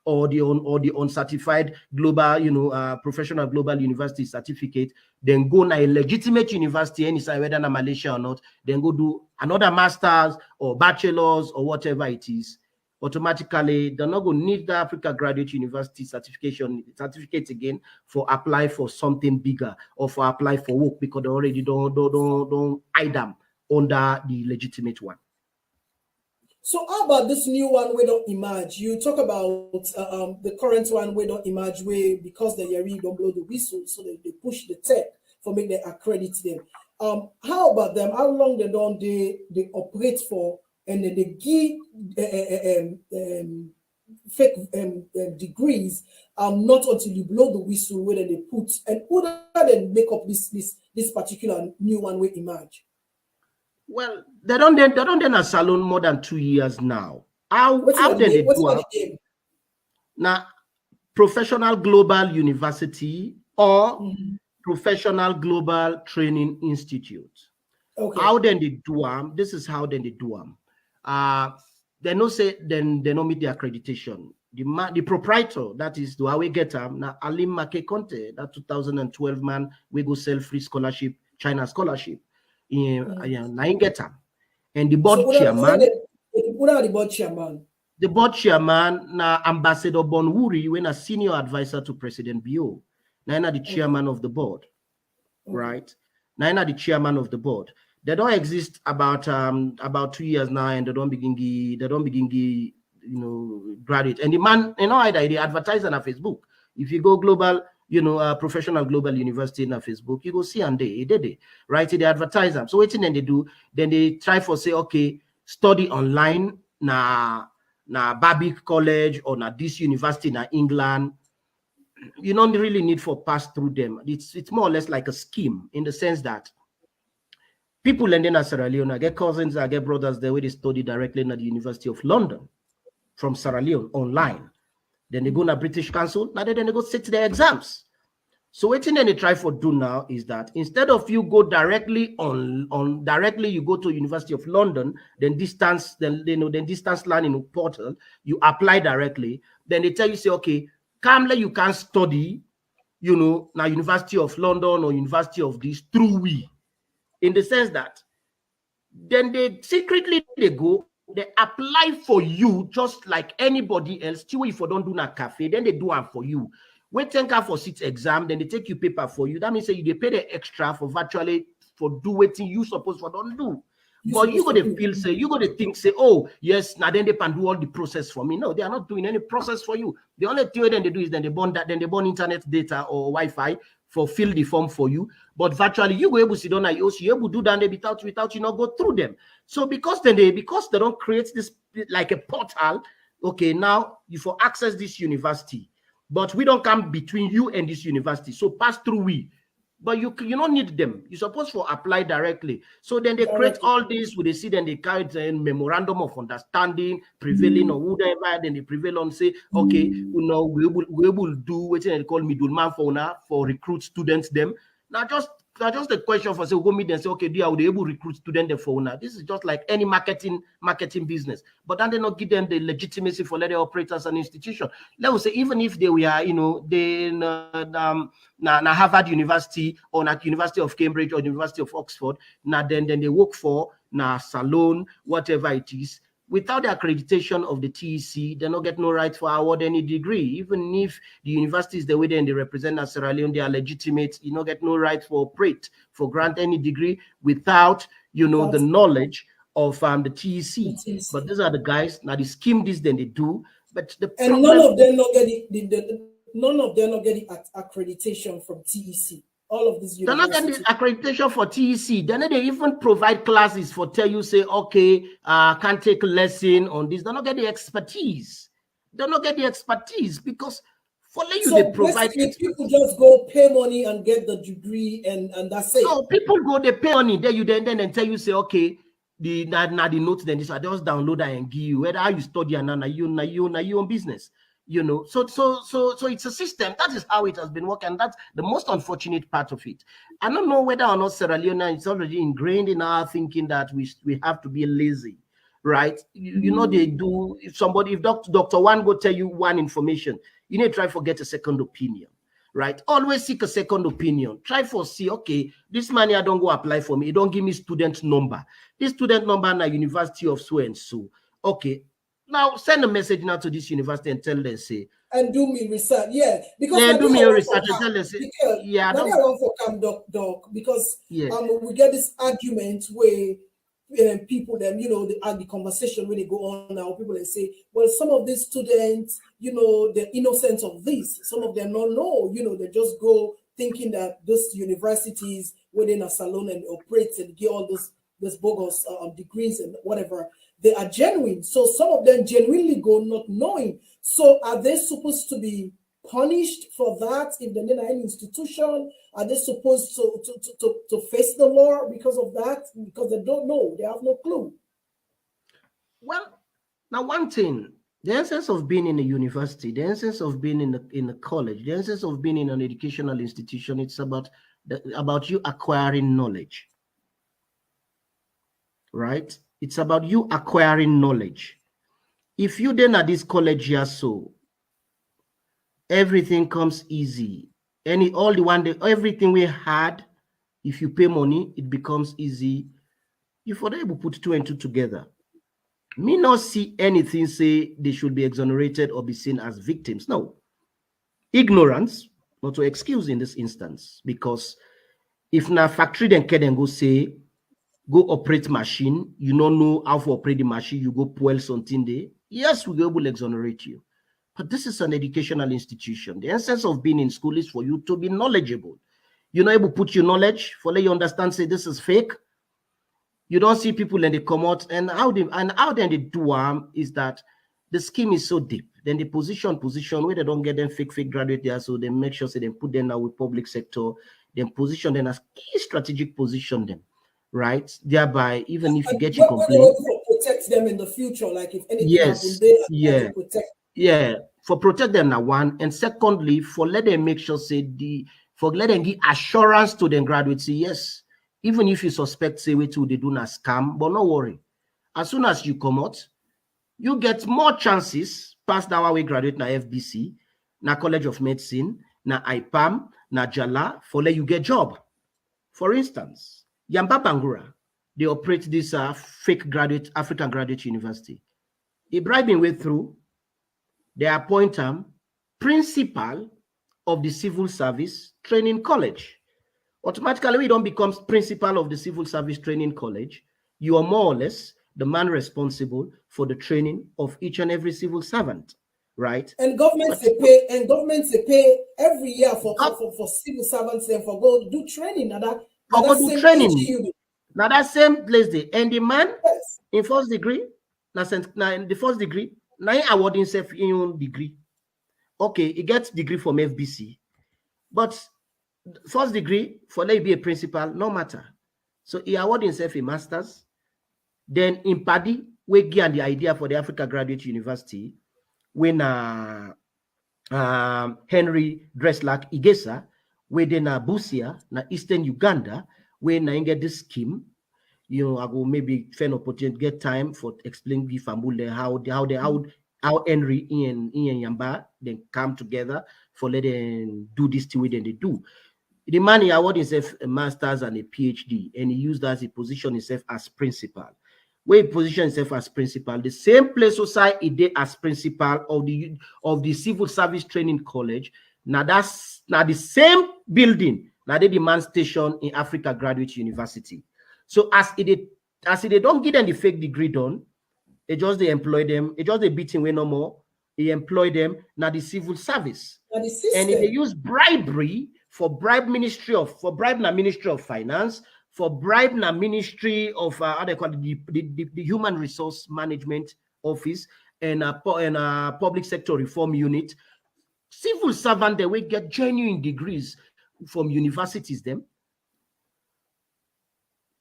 or the uncertified global, professional global university certificate, then go na a legitimate university, any side, whether in Malaysia or not, then go do another master's or bachelor's or whatever it is. Automatically, they're not going to need the Africa Graduate University certificate again for apply for something bigger or for apply for work, because they already don't hide them under the legitimate one. So how about this new one we don't emerge? You talk about the current one we don't emerge way because the Yeri don't blow the whistle, so they push the tech for make them accredit them. How about them? How long they operate for, and then they give fake degrees not until you blow the whistle where they put, and who then make up this particular new one we emerge? Well, they don't then a salon more than 2 years now. How then they do it? Now, Professional Global University or Professional Global Training Institute. Okay. How then they do them? This is how then they do them. They no say then they no meet the accreditation. The proprietor, that is the way get them. Now Alim Make Conte, that 2012 man, we go sell free scholarship, China scholarship. Get them. And the board chairman. What are the board chairman? The board chairman, na Ambassador Bonwuri, when a senior advisor to President Bio. Now the chairman of the board, right? Now the chairman of the board. They don't exist about 2 years now, and they don't begin graduate. And the man, either they advertise on Facebook. If you go global, Professional Global University on Facebook, you go see and they right? They advertise them. So what then they do? Then they try for say, okay, study online na Barbic College or na this university na England. You don't really need for pass through them. It's more or less like a scheme in the sense that people landing at Sierra Leone, I get cousins, I get brothers there where they study directly at the University of London from Sierra Leone online. Then they go to British Council, now then they go sit their exams. So what they try for do now is that instead of you go directly directly you go to University of London, then distance learning portal, you apply directly, then they tell you, say, okay, calmly you can study, now University of London or University of this through we. In the sense that then they secretly they apply for you just like anybody else. If you don't do na cafe, then they do it for you. Wait 10 for 6 exam, then they take you paper for you. That means say you pay the extra for virtually for do what you supposed for don't do. But you got to feel say you got to think say, oh yes, now then they can do all the process for me. No, they are not doing any process for you. The only thing then they do is then they burn internet data or Wi-Fi for fill the form for you, but virtually you go able to sit down you able to do that without you not go through them. So because they don't create this like a portal, okay, now you for access this university, but we don't come between you and this university. So pass through we, but you don't need them. You're supposed to apply directly. So then they create all this with the see, then they carry a memorandum of understanding, prevailing or whatever, then they prevail on say, okay, we will do what they call middleman for recruit students them. Now just the question for say go meet and say, okay, they are able to recruit students for now. This is just like any marketing business, but then they not give them the legitimacy for let they operate as an institution. Let us say even if they were, they na Harvard University or na University of Cambridge or University of Oxford, now then they work for na Salon, whatever it is. Without the accreditation of the TEC, they don't get no right for award any degree. Even if the universities the way they represent as Sierra Leone, they are legitimate, you don't get no right for operate, for grant any degree without, the knowledge of the TEC. But these are the guys, now the scheme this, then they do. But none of them not get the accreditation from TEC. All of these they're not getting the accreditation for TEC. Then they even provide classes for tell you, say, okay, can't take a lesson on this. They're not getting the expertise. They're not getting the expertise because for you they provide. People just go pay money and get the degree and that's it. So people go they pay money. Then you then tell you say, okay, the notes then this I just download that and give you whether how you study and now you own business. So it's a system. That is how it has been working. That's the most unfortunate part of it. I don't know whether or not Sierra Leone is already ingrained in our thinking that we have to be lazy. right? You know they do. If Dr. One go tell you one information, you need to try for get a second opinion, right? Always seek a second opinion. Try for see, okay, this money I don't go apply for me. It don't give me student number. This student number na University of so and so. Okay, now send a message now to this university and tell them say. And do me research, yeah. Because Yeah, do me your research and tell them say, yeah, I don't for come doc because yeah. We get this argument where people them, the conversation when they go on now, people they say, well, some of these students, they're innocent of this. Some of them don't know, they just go thinking that those universities within a salon and operate and get all those bogus degrees and whatever, they are genuine. So some of them genuinely go not knowing. So are they supposed to be punished for that if they're in any institution? Are they supposed to face the law because of that? Because they don't know, they have no clue. Well, now one thing, the essence of being in a university, the essence of being in a college, the essence of being in an educational institution, it's about you acquiring knowledge, right? It's about you acquiring knowledge. If you then at this college here, so everything comes easy. Everything we had, if you pay money, it becomes easy. You for able to put two and two together. Me not see anything say they should be exonerated or be seen as victims. No. Ignorance, not to excuse in this instance, because if na factory then can go say, go operate machine, you don't know how to operate the machine, you go pull something there. Yes, we will exonerate you. But this is an educational institution. The essence of being in school is for you to be knowledgeable. You're not able to put your knowledge for let you understand, say this is fake. You don't see people and they come out, and how then they do is that the scheme is so deep. Then the position where they don't get them fake graduate there, so they make sure say they put them now with public sector, then position them as key strategic position them, right? Thereby, even if you get your complaint, protect them in the future, like if anything happens, they to protect. Yeah, for protect them now one, and secondly, for let them make sure say let them give assurance to them graduates, say yes. Even if you suspect, say, wait till they do not scam, but no worry. As soon as you come out, you get more chances past our way graduate na FBC, na College of Medicine, na IPAM, na Jala, for let you get job. For instance, Yamba Bangura, they operate this fake African Graduate University. They bribing way through, they appoint them principal of the Civil Service Training College. Automatically, we don't become principal of the Civil Service Training College. You are more or less the man responsible for the training of each and every civil servant, right? And governments they pay every year for civil servants and for go do training. Now that same place they and the man in first degree, now in the first degree, now he award himself in own degree. Okay, he gets degree from FBC, but first degree for let be a principal, no matter. So he award himself a master's. Then in Paddy, we give the idea for the Africa Graduate University when Henry Dreslak Igesa, where then Busia, na Eastern Uganda, when I get this scheme, I go maybe find opportunity get time for explain Gifambule how Henry Ian Yamba then come together for let them do this thing with them they do. The man he award himself a master's and a PhD, and he used as he position himself as principal. Where he position himself as principal, the same place society he did as principal of the Civil Service Training College. Now that's now the same building. Now they demand station in Africa Graduate University. So as they don't get them the fake degree done, they just they employ them. It just they beating way no more. He employ them now the civil service, and they use bribery for bribe Ministry of Finance, for bribe na Ministry of how they call it, the Human Resource Management Office and Public Sector Reform Unit. Civil servant they will get genuine degrees from universities. Them.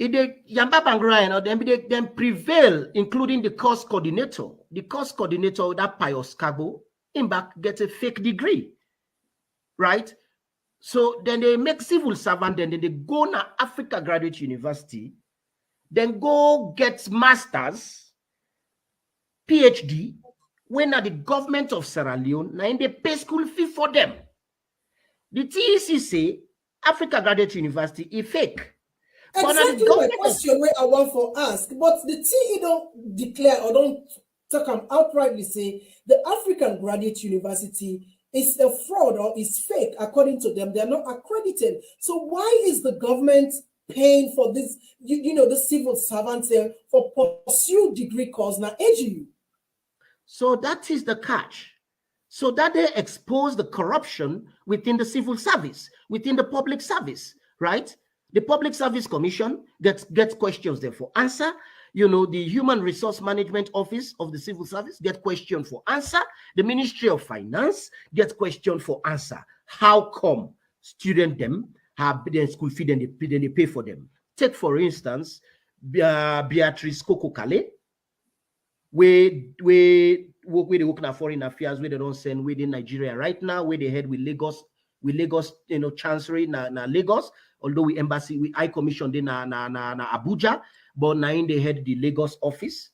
Yamba Bangra, then prevail, including the course coordinator. The course coordinator, that Pius Cabo, in back gets a fake degree, right? So then they make civil servant, then they go to Africa Graduate University, then go get masters, PhD, when at the government of Sierra Leone, now in the pay school fee for them. The TEC say Africa Graduate University is fake. Exactly my question where I want for ask, but the TE don't declare or don't talk outrightly say the African Graduate University is a fraud or is fake. According to them, they are not accredited. So why is the government paying for this, the civil servants there for pursue degree course now AGU? So that is the catch. So that they expose the corruption within the civil service, within the public service, right? The Public Service Commission gets questions there for answer. The Human Resource Management Office of the Civil Service get question for answer. The Ministry of Finance gets question for answer. How come student them have their school fee and they pay for them? Take, for instance, Beatrice Coco Calais, where they work in foreign affairs, where they don't send within Nigeria right now, where they head with Lagos, Chancery na Lagos, although we embassy, we High Commission na Abuja, but now in they head the Lagos office.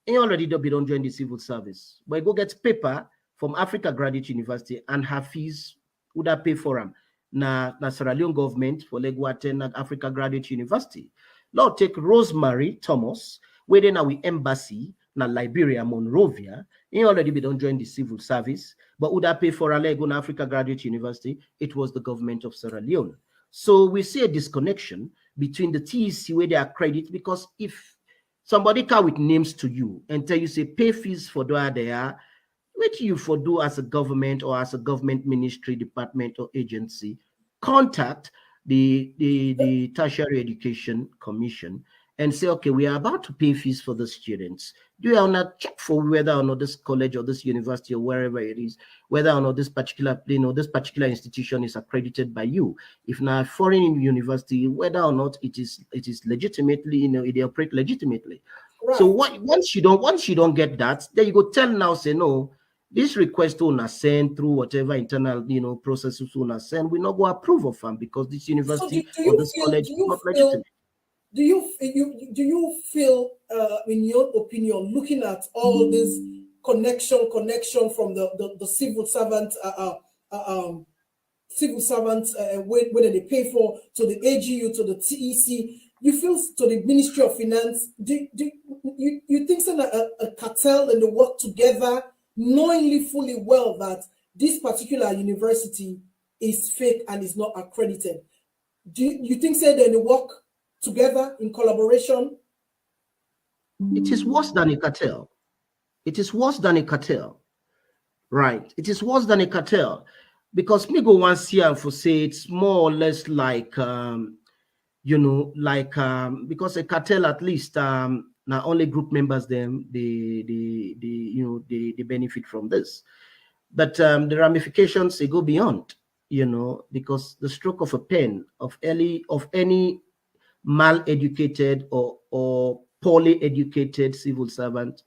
He already don't join the civil service. But go get paper from Africa Graduate University and her fees would have pay for them. Na Sierra Leone government for Lego attend Africa Graduate University. Lord take Rosemary Thomas, where they now we embassy na Liberia, Monrovia. He already don't join the civil service, but would have pay for a Lego na Africa Graduate University? It was the government of Sierra Leone. So we see a disconnection between the TEC where they are credit, because if somebody come with names to you and tell you say pay fees for where they are, what you for do as a government or as a government ministry, department or agency, contact the Tertiary Education Commission and say, okay, we are about to pay fees for the students. Do you not check for whether or not this college or this university or wherever it is, whether or not this particular, this particular institution is accredited by you? If not a foreign university, whether or not it is legitimately, they operate legitimately. Right. So once you don't get that, then you go tell now, say no, this request to send through whatever internal processes to send, we not go approve of them because this university or this college is not legitimate. Do you feel, in your opinion, looking at all this connection from the civil servants, whether they pay for to the AGU, to the TEC, you feel to the Ministry of Finance, do you think so a cartel and they work together, knowingly fully well that this particular university is fake and is not accredited? Do you think so they work together in collaboration? It is worse than a cartel. It is worse than a cartel, right? It is worse than a cartel because me go once here for say it's more or less like because a cartel at least now only group members them they benefit from this, but the ramifications they go beyond, because the stroke of a pen of any mal-educated or poorly educated civil servant,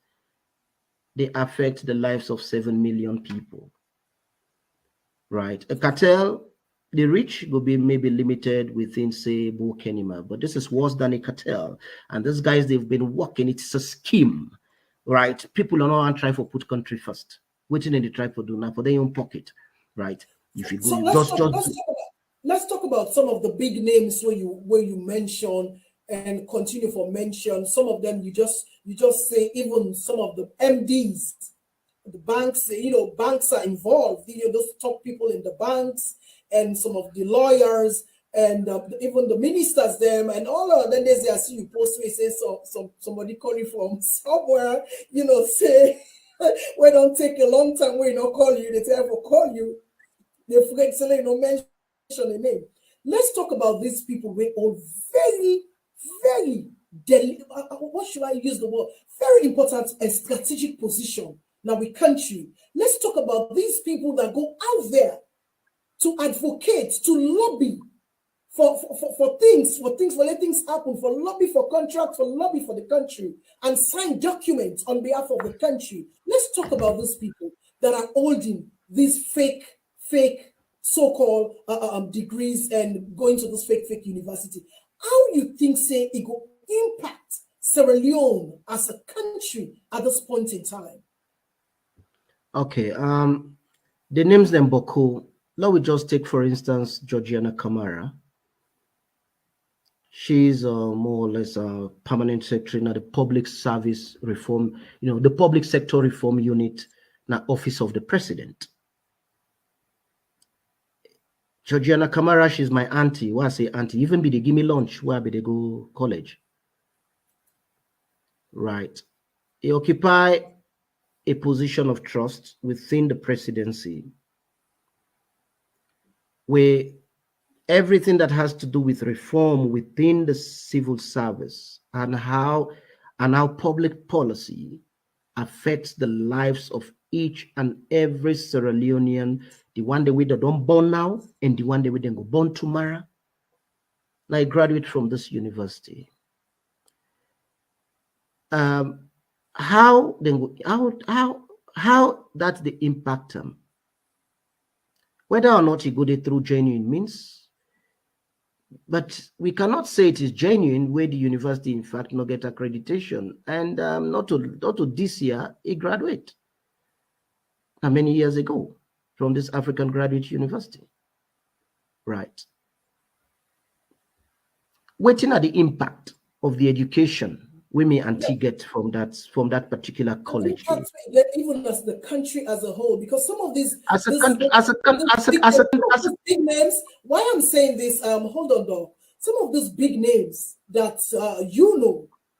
they affect the lives of 7 million people, right? A cartel, the rich will be maybe limited within, say, Kenima, but this is worse than a cartel. And these guys, they've been working. It's a scheme, right? People are not trying to put country first. Waiting in the try to do now for their own pocket, right? If you go, so let's talk about some of the big names where you mention and continue for mention. Some of them you just say, even some of the MDs, the banks, banks are involved. Those top people in the banks and some of the lawyers and even the ministers, them and all of them. There's I see you post me say somebody calling from somewhere, say we don't take a long time. We not call you. They tell you call you. They forget to mention a name. Let's talk about these people. We all very, very what should I use the word? Very important and strategic position now with country. Let's talk about these people that go out there to advocate, to lobby for things, for let things happen, for lobby for contracts, for lobby for the country, and sign documents on behalf of the country. Let's talk about those people that are holding these fake so-called degrees and going to this fake university. How you think say it will impact Sierra Leone as a country at this point in time? Okay, the names them Boko. Let we just take, for instance, Georgiana Kamara. She's more or less a permanent secretary in the Public Service Reform, the Public Sector Reform Unit, na Office of the President. Georgiana Kamara, she's my auntie. Why I say auntie? Even be they give me lunch, where be they go college. Right. They occupy a position of trust within the presidency, where everything that has to do with reform within the civil service and how public policy affects the lives of each and every Sierra Leonean, the one that we don't born now and the one that we don't go born tomorrow. Now I graduate from this university. How that's the impact whether or not you go there through genuine means, but we cannot say it is genuine where the university in fact not get accreditation, and not to this year he graduate many years ago from this African Graduate University, right? Waiting at the impact of the education we may get from that particular college, even as the country as a whole, because some of these big names. Why I'm saying this, hold on, though. Some of these big names that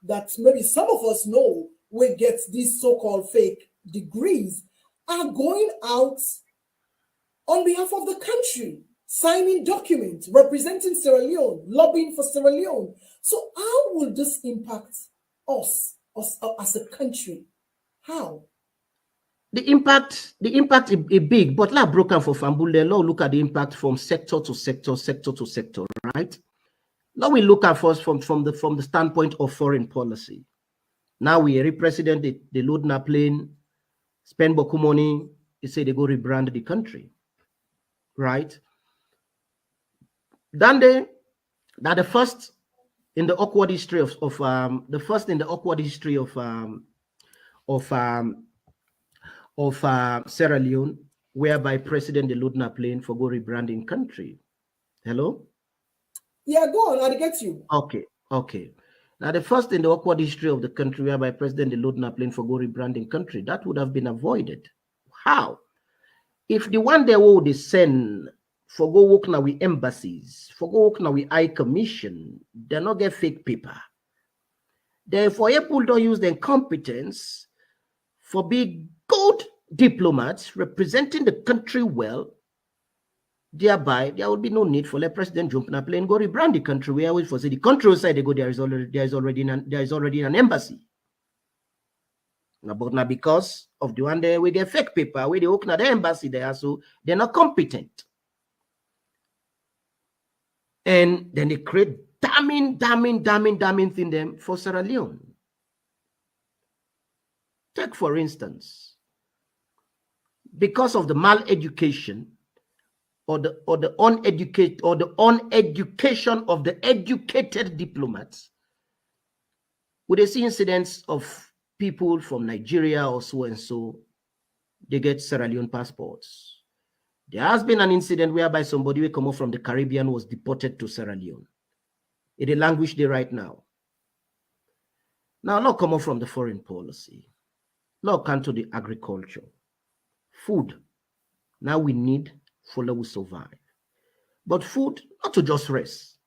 that maybe some of us know will get these so-called fake degrees are going out on behalf of the country, signing documents representing Sierra Leone, lobbying for Sierra Leone. So how will this impact us as a country? How? The impact is big, but like broken for Fambule, now look at the impact from sector to sector, right? Now we look at first from the standpoint of foreign policy. Now we represent the load na plane, spend boku money, they say they go rebrand the country, right? Then that the first in the awkward history of Sierra Leone, whereby President Deludna plane for go rebranding country. Hello? Yeah, go on, I get you. Okay. Now the first in the awkward history of the country whereby President Deludna plane for go rebranding country, that would have been avoided. How? If the one they would send for go work now with embassies, for go work now with High Commission, they not get fake paper. Therefore, people don't use their competence for being good diplomats representing the country well. Thereby, there will be no need for the president jump in a plane, go rebrand the country. We always say the country side they go, there is already an embassy. But now because of the one there we get fake paper, where they open at the embassy there, so they're not competent. And then they create damning thing them for Sierra Leone. Take for instance, because of the mal-education or the uneducated or the uneducation of the educated diplomats, would they see incidents of people from Nigeria or so and so, they get Sierra Leone passports. There has been an incident whereby somebody who come up from the Caribbean was deported to Sierra Leone. It's a language they right now. Now, not come up from the foreign policy. Now come to the agriculture. Food. Now we need for we survive. But food, not to just rest.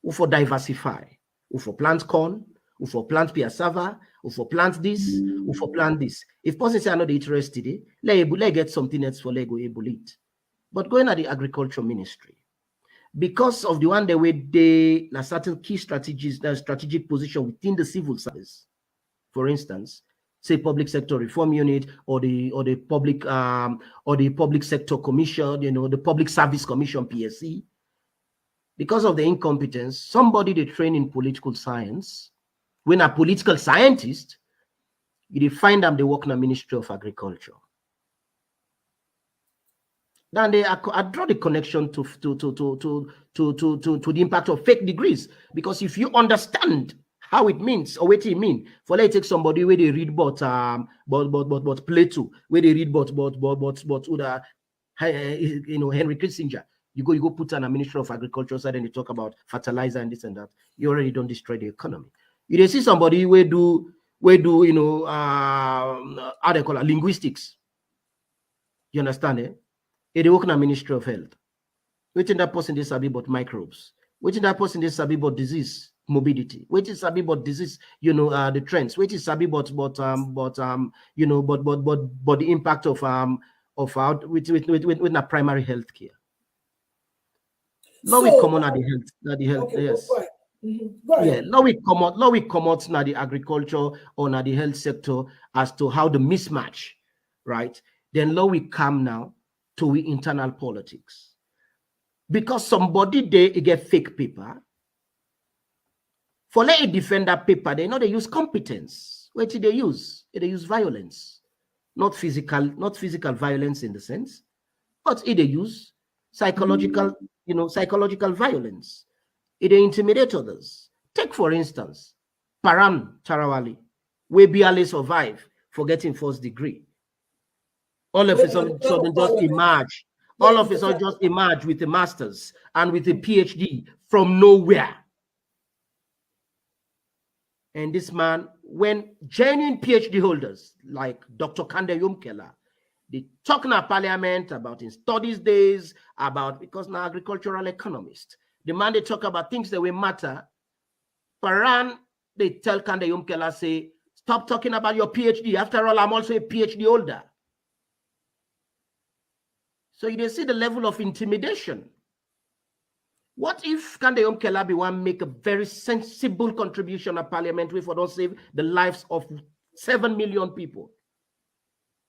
We for diversify. We for plant corn. We for plant piassava. We for plant this. We for plant this. If person say I'm not interested, let get something else for let go able eat. But going at the agriculture ministry, because of the one the way they certain key strategies, strategic position within the civil service, for instance, say public sector reform unit or the public sector commission, the public service commission PSC, because of the incompetence, somebody they train in political science, when a political scientist, you find them they work in the Ministry of Agriculture. Then I draw the connection to the impact of fake degrees, because if you understand how it means or what it mean. For let's take somebody where they read but Plato, where they read but Henry Kissinger. You go put on a Ministry of Agriculture side and they talk about fertilizer and this and that. You already don't destroy the economy. You see somebody where do how they call it, linguistics. You understand it? They work in a Ministry of Health. Waiting that person they sabi about microbes. Waiting that person they sabi about disease morbidity. Waiting sabi about disease, the trends. Waiting sabi about the impact of out with a primary health care. Now we come on at the health. Okay, yes. go ahead. Go ahead. Yeah, now we come out now the agriculture or now the health sector as to how the mismatch, right? Then now we come now to we internal politics. Because somebody they get fake paper. For let it defend that paper, they know they use competence. What do they use? They use violence. Not physical violence in the sense, but they use psychological violence. They intimidate others. Take for instance, Param Tarawali, where BLA survive for getting first degree. All of a sudden just emerge. All of a sudden just emerge with a master's and with a PhD from nowhere. And this man, when genuine PhD holders like Dr. Kande Yumkela, they talk in our parliament about in studies days, because now agricultural economist, the man they talk about things that will matter. Paran, they tell Kande Yumkela, say, stop talking about your PhD. After all, I'm also a PhD holder. So you see the level of intimidation. What if Kande Yumkela be one make a very sensible contribution at parliament for don't save the lives of 7 million people?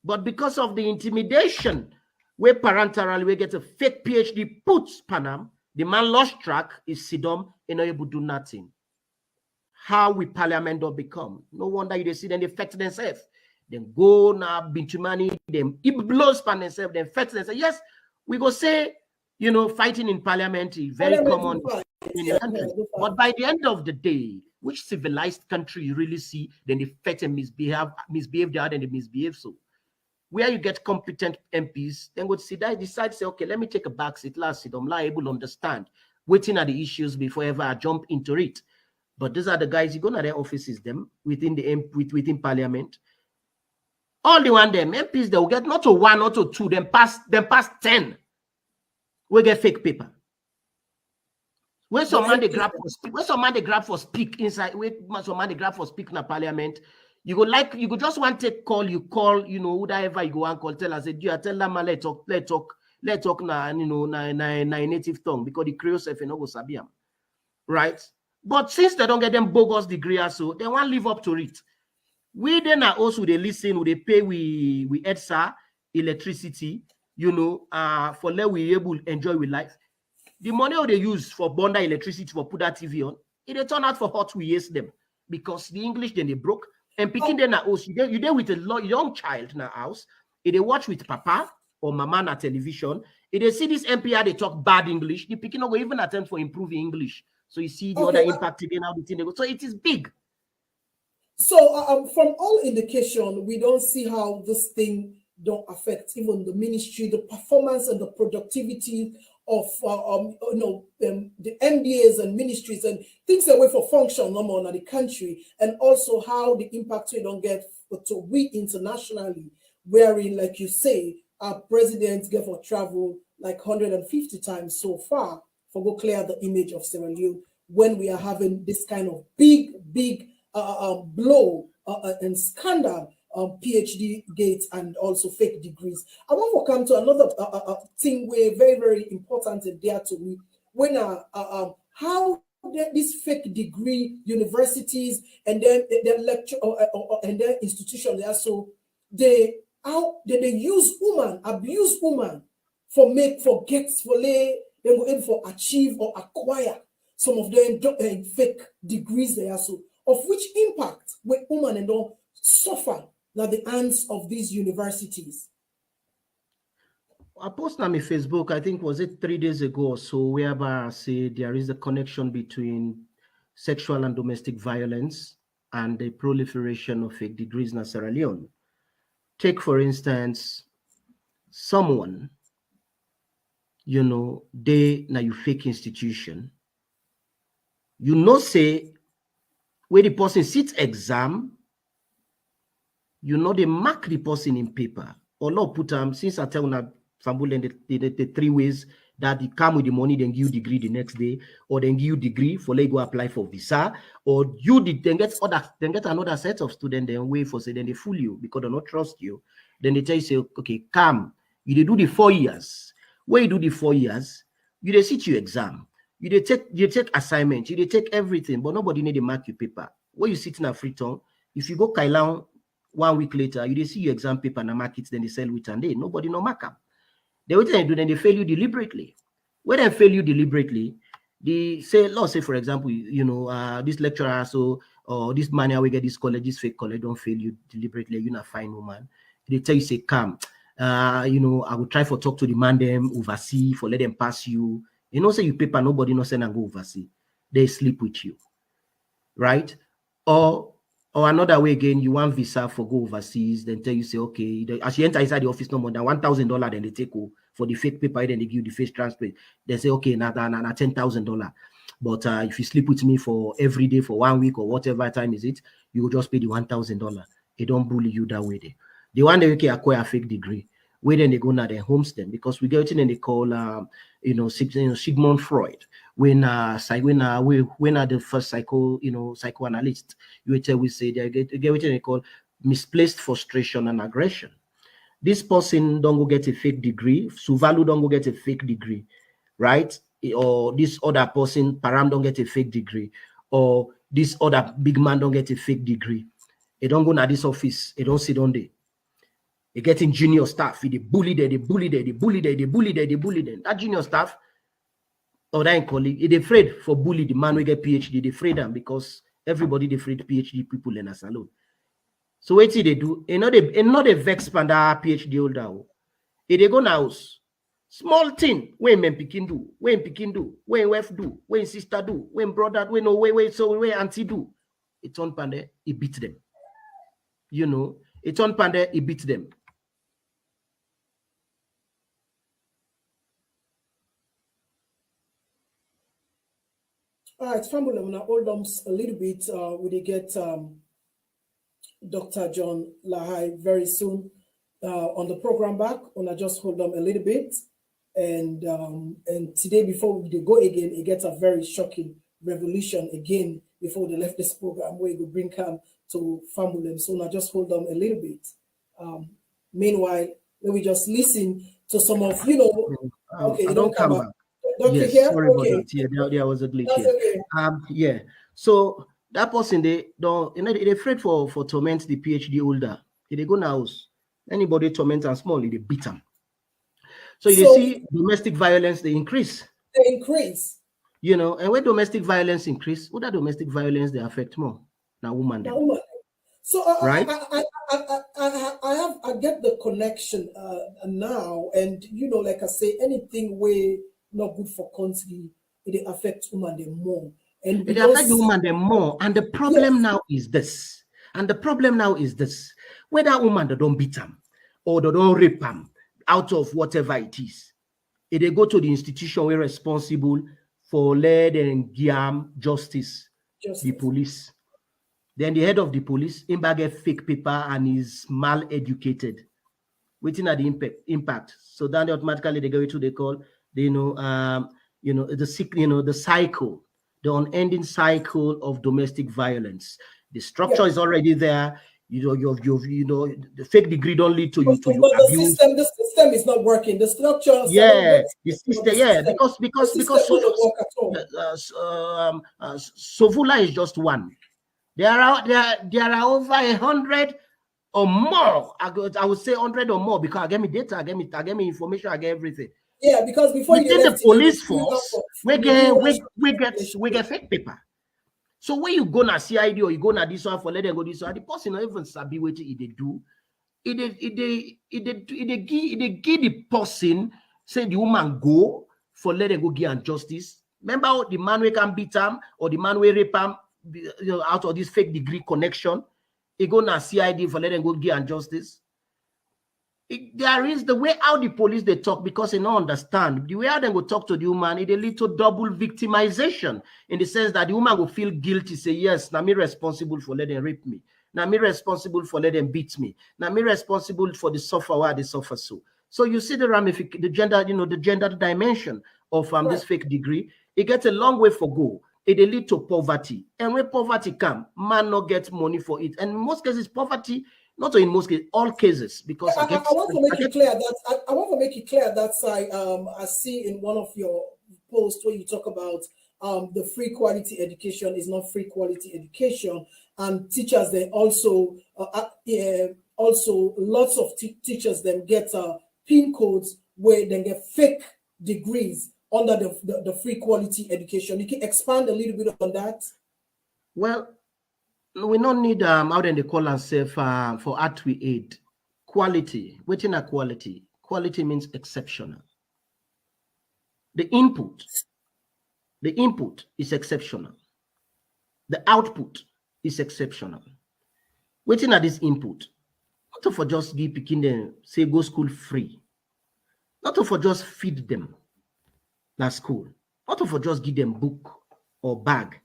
But because of the intimidation, where parental we get a fake PhD puts Panam, the man lost track, is Sidom, and not able to do nothing. How we parliament don't become? No wonder you see them affect themselves. Then go now, Bintumani, them it blows pan themselves, then affect themselves. Yes, we go say, fighting in parliament is very common in the country. But by the end of the day, which civilized country you really see, then they fight and misbehave the other and they misbehave so. Where you get competent MPs, then would decide, say, okay, let me take a back seat, last seat, I'm not able to understand, waiting at the issues before ever I jump into it. But these are the guys, you go to their offices, them, within parliament. All the one them MPs, they will get not to one, not to two, then pass 10. We get fake paper. When some man they grab for speak inside, when some man they grab for speak in the parliament, you go just want to call, whoever you go and call, tell us, tell them man, let's talk na native tongue, because the Creole self go sabiam. Right? But since they don't get them bogus degree so, they won't live up to it. We then are also they listen, they pay we EDSA, electricity, for let we able to enjoy with life. The money they use for bunda electricity for put that TV on, it turn out for hot we use them because the English then they broke. And picking them now also you there with a young child in the house, if they watch with papa or mama na television, if they see this MPR they talk bad English, the picking will even attempt for improving English. So you see the other impact again how the thing they go. So it is big. So from all indication, we don't see how this thing don't affect even the ministry, the performance and the productivity of the MDAs and ministries and things that way for function no more in the country, and also how the impact we don't get to we internationally, wherein, like you say, our president get for travel like 150 times so far for go clear the image of Sierra Leone when we are having this kind of big blow and scandal, PhDGate and also fake degrees. I want to come to another thing where very, very important and dear to me, when how these fake degree universities and then their lecture and their institution there, so they use woman, abuse woman for they go aim for achieve or acquire some of them fake degrees there, so of which impact with women and all suffer at the hands of these universities. I posted on my Facebook, I think was it 3 days ago or so, whereby I say there is a connection between sexual and domestic violence, and the proliferation of fake degrees in Sierra Leone. Take, for instance, someone, they now you fake institution. Say, where the person sits exam, they mark the person in paper. Or not put since I tell now, the 3 ways that they come with the money, then give you degree the next day, or then give you degree for let go apply for visa, or then get another set of students, then wait for say, then they fool you because they don't trust you. Then they tell you, say, okay, come, you do the 4 years. When you do the 4 years, you sit your exam, you take assignment, you take everything, but nobody need to mark your paper. When you sit in a free time, if you go Kailan 1 week later, you see your exam paper and mark it, then they sell it and nobody no mark them. They what they do, then they fail you deliberately. When they fail you deliberately, they say, let's say, for example, this lecturer, or this man we get this college, this fake college, don't fail you deliberately, you're not fine woman. They tell you, say, come, I will try for talk to the man them oversee for let them pass you. Say you paper, nobody no send and go oversee. They sleep with you, right? Or another way again, you want visa for go overseas, then tell you, say, okay, as you enter inside the office, no more than $1,000, then they take for the fake paper, then they give you the face transfer. They say, okay, now $10,000. But if you sleep with me for every day for 1 week or whatever time is it, you will just pay the $1,000. They don't bully you that way. The one that you acquire a fake degree, where then they go now their homestead, because we get in and they call Sigmund Freud when the first psychoanalyst, we say they get what they call misplaced frustration and aggression. This person don't go get a fake degree, Suvalu don't go get a fake degree, right? Or this other person, Param don't get a fake degree, or this other big man don't get a fake degree. They don't go to this office, they don't sit on there. They getting junior staff, they bully them. That junior staff or that colleague, they afraid for bully the man we get PhD, they afraid them because everybody they afraid PhD people in a salon. So what they do? Not a vex panda PhD holder. They go now small thing when men pikin do, when wife do, when sister do, when brother, when auntie do. It's on panda, it beats them. It's on panda, it beats them. All right, family, I'm gonna hold on a little bit. We get Dr. John Lahai very soon on the program back. Gonna just hold on a little bit, and today before we go again, it gets a very shocking revolution again before they left this program where you bring come to family. So now just hold on a little bit. Meanwhile, let me just listen to some of okay, you don't come back. Yes, here? sorry Okay. about that. Yeah, there was a glitch. That's here. Okay. Yeah. So that person they're afraid for torment the PhD holder. They go in the house. Anybody torment and small, they beat them. So you see domestic violence, they increase. They increase. And when domestic violence increase, who that domestic violence they affect more? Now woman. So right? I get the connection now, and like I say, anything way not good for country, it affects woman them more, and it affects the woman them more. And the problem now is this. Whether woman they don't beat them or they don't rape them out of whatever it is, if they go to the institution where responsible for lead and giam justice, the police. Then the head of the police, him get fake paper and is mal-educated. Waiting at the impact. So then automatically they go to they call, the cycle, the unending cycle of domestic violence. The structure is already there. The fake degree don't lead to you to your abuse. The system is not working. The structure, because Sovula is just one. There are over 100 or more. I would say 100 or more because I get me data, I get me information, I get everything. Yeah, because before within the police force, we get fake paper. So when you go na CID or you go na this one for let them go this one, the person not even sabi what they do. It give the person say the woman go for let them go give and justice. Remember the man we can beat him or the man we rape him, out of this fake degree connection. He go na CID for letting go give and justice. There is the way how the police they talk because they don't understand. The way how they go talk to the woman, it lead to double victimization in the sense that the woman will feel guilty, say, yes, now me responsible for letting rape me. Now me responsible for letting beat me. Now me responsible for the suffer why they suffer so. So you see the ramification, the gender, the gender dimension of this fake degree. It gets a long way for go. It lead to poverty. And when poverty come, man not get money for it. And in most cases, poverty, not in most cases, all cases, because I want to make it clear that I want to make it clear that I see in one of your posts where you talk about the free quality education is not free quality education, and teachers they also lots of teachers then get PIN codes where they get fake degrees under the free quality education. You can expand a little bit on that. Well, we don't need how they call ourselves for art we aid. Quality. Waiting at quality. Quality means exceptional. The input is exceptional. The output is exceptional. Waiting at this input, not for just give picking them, say go school free. Not for just feed them na school. Not for just give them book or bag.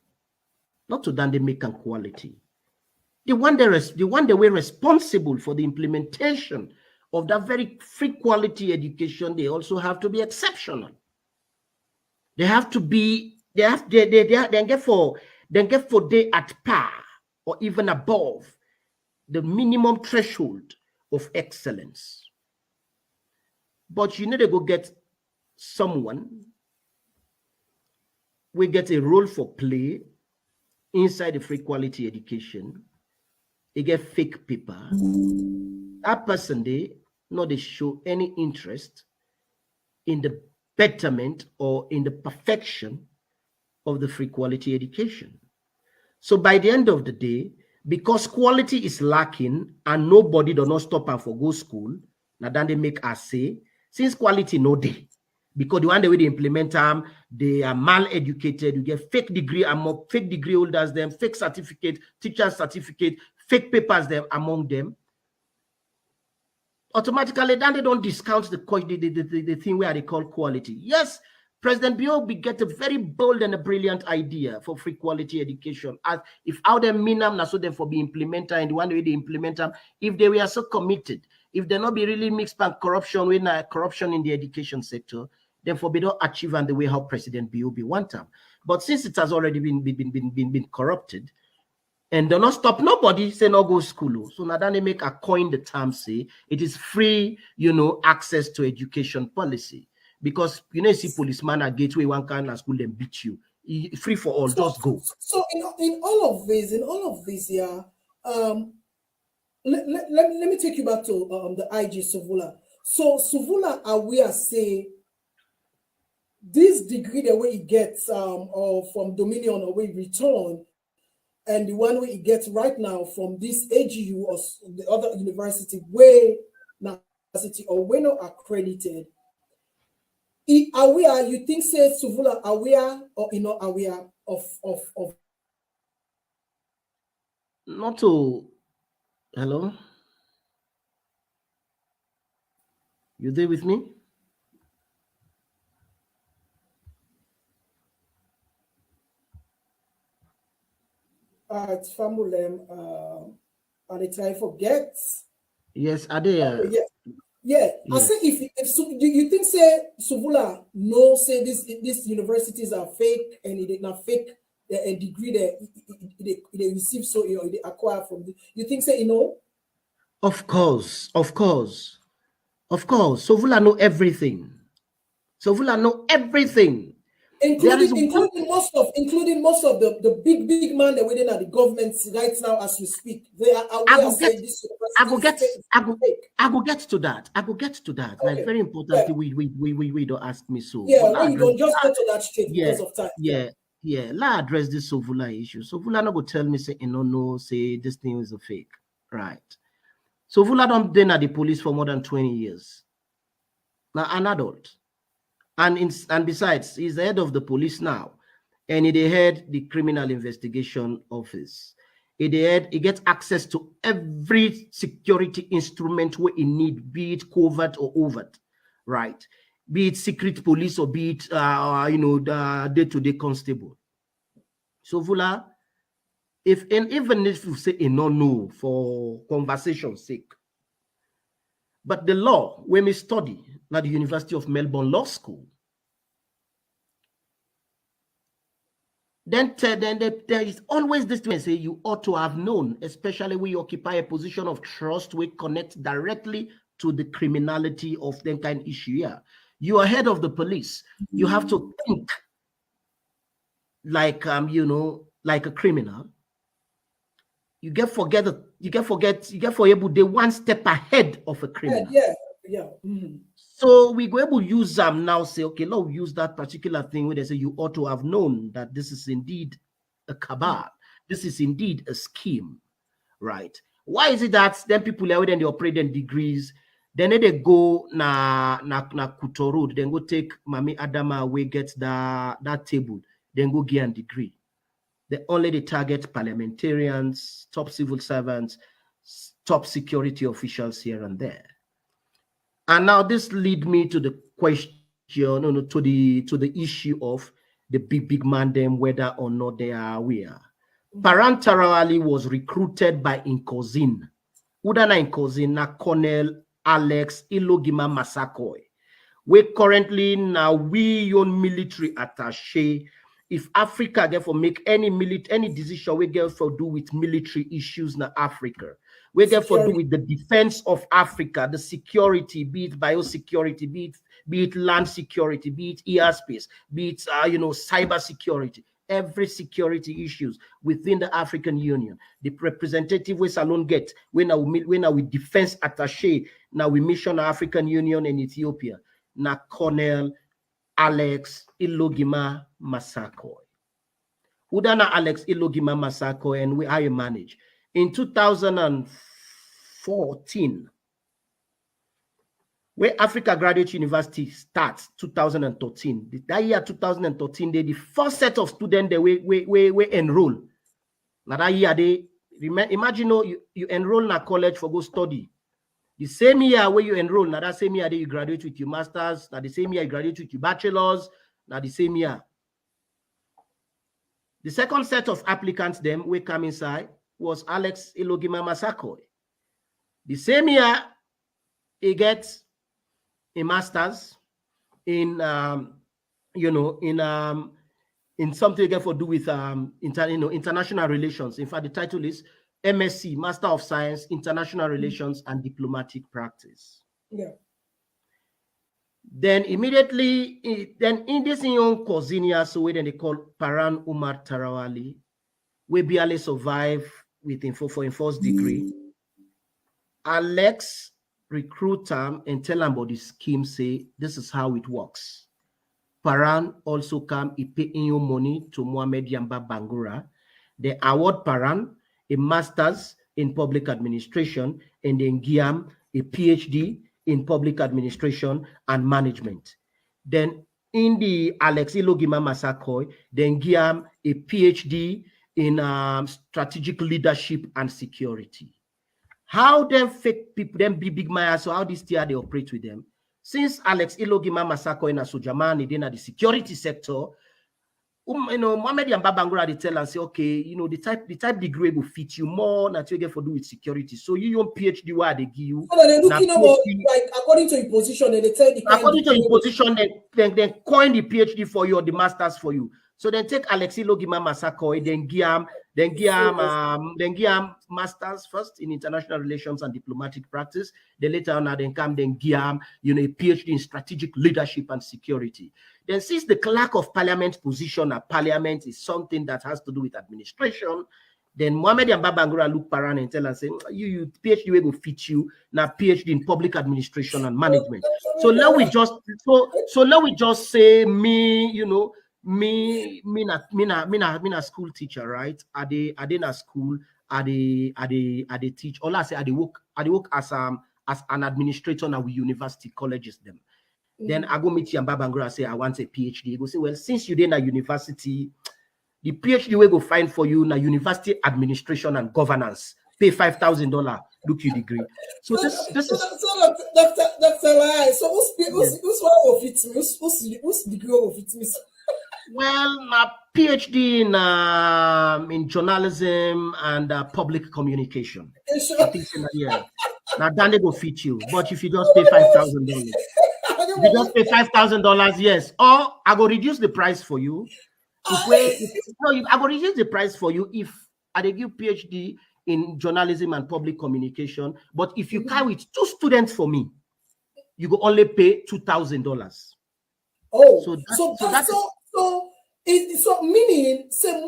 Not to then they make a quality. The one they were responsible for the implementation of that very free quality education, they also have to be exceptional. They have to be, they get for they at par or even above the minimum threshold of excellence. But you need to go get someone, we get a role for play inside the free quality education. They get fake paper. That person, they show any interest in the betterment or in the perfection of the free quality education. So by the end of the day, because quality is lacking and nobody does not stop and for go school, now then they make us say, since quality no day, because the one the way they implement them, they are mal-educated, you get fake degree and more fake degree holders, them, fake certificate, teacher certificate, fake papers them among them. Automatically, then they don't discount the thing where they call quality. Yes, President Biobi get a very bold and a brilliant idea for free quality education. As if how they mean them, so them for be implemented and the one way they implement them, if they were so committed, if they not be really mixed by corruption, when corruption in the education sector, then for they don't achieve and the way how President Biobi want them. But since it has already been corrupted, and do not stop nobody say no go school. So now they make a coin the term say it is free, access to education policy. Because see policeman at gateway one kind of school and beat you. Free for all, just go. So in all of this, yeah. Let me take you back to the IG Suvula. So Suvula aware say this degree the way he gets or from Dominion or way return. And the one way it gets right now from this AGU or the other university where university or we're not accredited. Aware, you think say Suvula aware or not aware of not to hello? You there with me? It's Famulem and I try forget. Yes, are they? Yeah. I say if do you think say Suvula no say these universities are fake and it did not fake a degree they receive so they acquire from you think say Of course. Suvula know everything. Including most of the big man that within the government right now as we speak. They are aware saying this. I go get to that. Okay. Like very important. Yeah. We don't ask me so. Yeah, we don't just go to that straight because of time. Yeah. Let's address this Suvula issue. Suvula not go tell me say no, say this thing is a fake. Right. Suvula don't been at the police for more than 20 years. Now an adult. And besides, he's the head of the police now, and he head the criminal investigation office. He gets access to every security instrument where he need, be it covert or overt, right? Be it secret police or be it the day-to-day constable. So Vula, even if you say a no for conversation's sake, but the law when we study at the University of Melbourne Law School, then there is always this thing say you ought to have known, especially when you occupy a position of trust, we connect directly to the criminality of that kind of issue here. You are head of the police. You have to think like like a criminal. You get for able they one step ahead of a criminal. Yeah. Mm-hmm. So we go able to use them now, say, okay, let's use that particular thing where they say you ought to have known that this is indeed a cabal. This is indeed a scheme, right? Why is it that then people are when they operate in degrees, then they go na Kuto Road, then go take Mami Adama away, get that table, then go get a degree. They target parliamentarians, top civil servants, top security officials here and there. And now this lead me to the question, to the issue of the big man them, whether or not they are aware. Paran Tarawali was recruited by Inkozin. Udana Inkozin na Colonel Alex Ilogima Masakoi. We currently now we own military attaché. If Africa therefore make any decision we get for do with military issues in Africa, we get for do with the defense of Africa, the security, be it biosecurity, be it land security, be it airspace, be it cyber security, every security issues within the African Union. The representative we Salon get when we defense attaché, now we mission African Union and Ethiopia. Na Colonel Alex Ilogima Masakoi. Udana Alex Ilogima Masakoi, and how you manage. In 2014, where Africa Graduate University starts, 2013. That year, 2013, the first set of students they we enroll. Now that year, imagine you enroll in a college for go study. The same year where you enroll, now that same year that you graduate with your masters, now the same year you graduate with your bachelors, now the same year. The second set of applicants them we come inside was Alex Ilogima Masakoi. The same year he gets a master's in in something again for do with international relations. In fact, the title is MSc, Master of Science, International Relations and Diplomatic Practice. Yeah. Then immediately, in this young cousin, so then they call Paran Umar Tarawali, we barely survive with for first degree. Alex recruit him and tell him about the scheme, say this is how it works. Paran also come, he pay in your money to Mohamed Yamba Bangura. They award Paran a master's in public administration and then give him a PhD in public administration and management. Then in the Alex Ilogima Masakoi, then give him a PhD in strategic leadership and security. How them fake people, them big Maya, so how this tier they operate with them? Since Alex Ilogima Masakoi in Sojamani, then at the security sector, Mohamed Yamba Bangura they tell and say, okay, the type degree will fit you more that you get for do with security. So you your PhD where they give you. So they're looking about like according to your position, and they tell the according to your position, then coin the PhD for you or the masters for you. So then take Alexi Logima Masakoi, then give him masters first in international relations and diplomatic practice. Then later on, then give him a PhD in strategic leadership and security. Then since the clerk of parliament position at parliament is something that has to do with administration, then Mohamed Yamba Bangura look Paran and tell and say, you PhD will fit you now PhD in public administration and management. So now we just say me na school teacher, right? Are they na school? Are they teach? All I say, are they work as an administrator now with university colleges them. Then I go meet you and Babangura and say, I want a PhD. You go say, well, since you're in a university, the PhD we go find for you na university administration and governance. Pay $5,000, look you degree. So this is Dr. Lahai. So who's one of it? Who's degree of it? Well, my PhD in journalism and public communication. I think so, yeah. Now then they go fit you, but if you just pay $5,000, if you just pay $5,000, yes, or I go reduce the price for you. I will reduce the price for you if I give PhD in journalism and public communication. But if you carry with 2 students for me, you go only pay $2,000. Oh, so meaning, say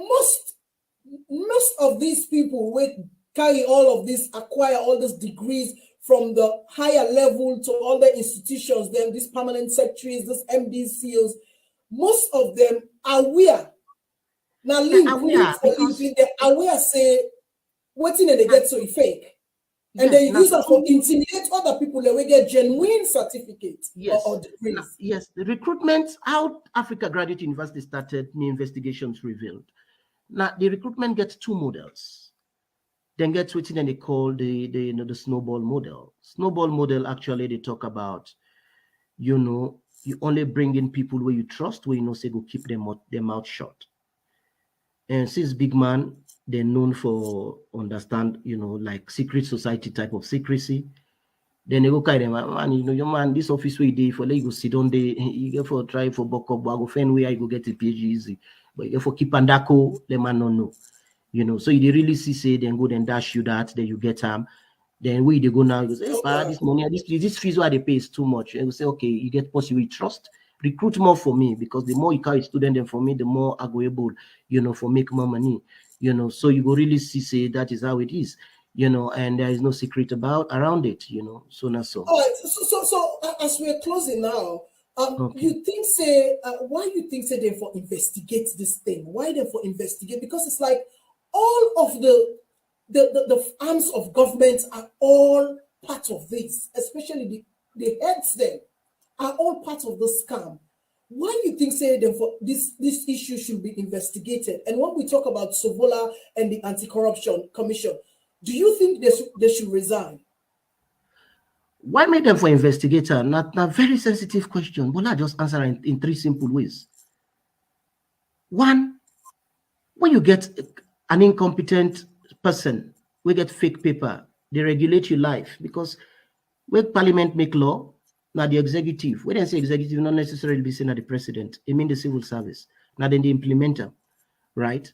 most of these people will carry all of this, acquire all these degrees from the higher level to all the institutions, them these permanent secretaries, these MDs, CEOs. Most of them are aware. Now, they're aware, say, what's in it they get so fake. And they use it to intimidate other people that will get genuine certificates or degrees. Yes, the recruitment, how Africa Graduate University started, the investigations revealed. Now, the recruitment gets 2 models. Then gets what they call the snowball model. Snowball model, actually, they talk about, you only bring in people where you trust, where say go keep their mouth shut. And since big man, they're known for understand, like secret society type of secrecy. Then they go carry them, man, your man, this office where you for let you go sit on the, you get for try for buck up, go find where you go get a PhD easy. But you get for keep andako, the man don't know. So you really see say then go then dash you that, then you get then where they go now, you say, this money, this fees where they pay is too much. And you say, okay, you get possible trust. Recruit more for me, because the more you carry student than for me, the more I go able, for make more money, so you go really see that is how it is, and there is no secret around it, so not so. All right, so as we're closing now, you think why you think they for investigate this thing? Why they for investigate? Because it's like all of the arms of government are all part of this, especially the heads there are all part of the scam. Why do you think for this issue should be investigated? And when we talk about Sovola and the Anti-Corruption Commission, do you think they should resign? Why make them for investigator? Not a very sensitive question, but I just answer in 3 simple ways. One, when you get an incompetent person, we get fake paper, they regulate your life, because when Parliament make law, now the executive, when I say executive, not necessarily be saying the president, I mean the civil service. Now then the implementer, right?